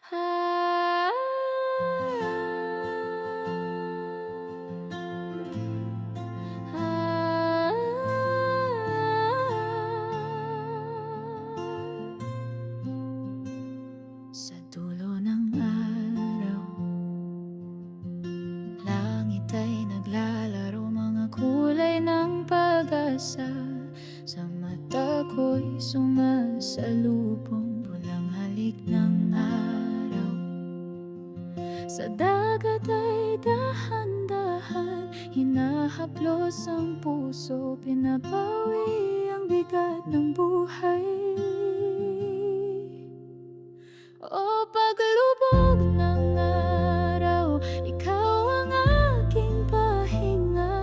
Ah, ah, sa dulo ng araw, langit ay naglalaro, mga kulay ng pag-asa. Sa mata ko'y sumasalubong pulang halik ng araw. Sa dagat ay dahan-dahan hinahaplos ang puso, pinapawi ang bigat ng buhay. O paglubog ng araw, ikaw ang aking pahinga.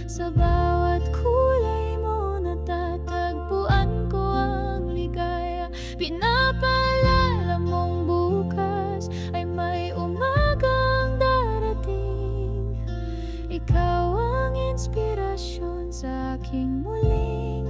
Sa bawat kulay mo natatagpuan ko ang ligaya. Pinapaalala mong bukas ay may umagang darating. Ikaw ang inspirasyon sa aking muling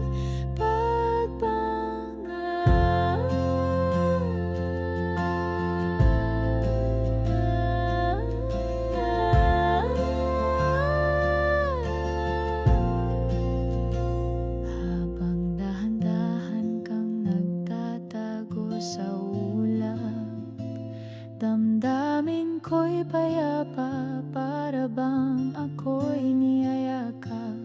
habang dahan-dahan kang nagtatago sa ulap, damdamin ko'y payapa, para bang ako'y niyayakap.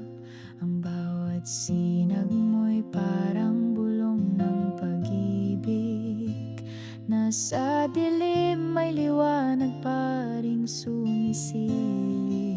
Ang bawat sinag mo'y parang bulong ng pag-ibig. Nasa dilim may liwanag pa ring sumisilip.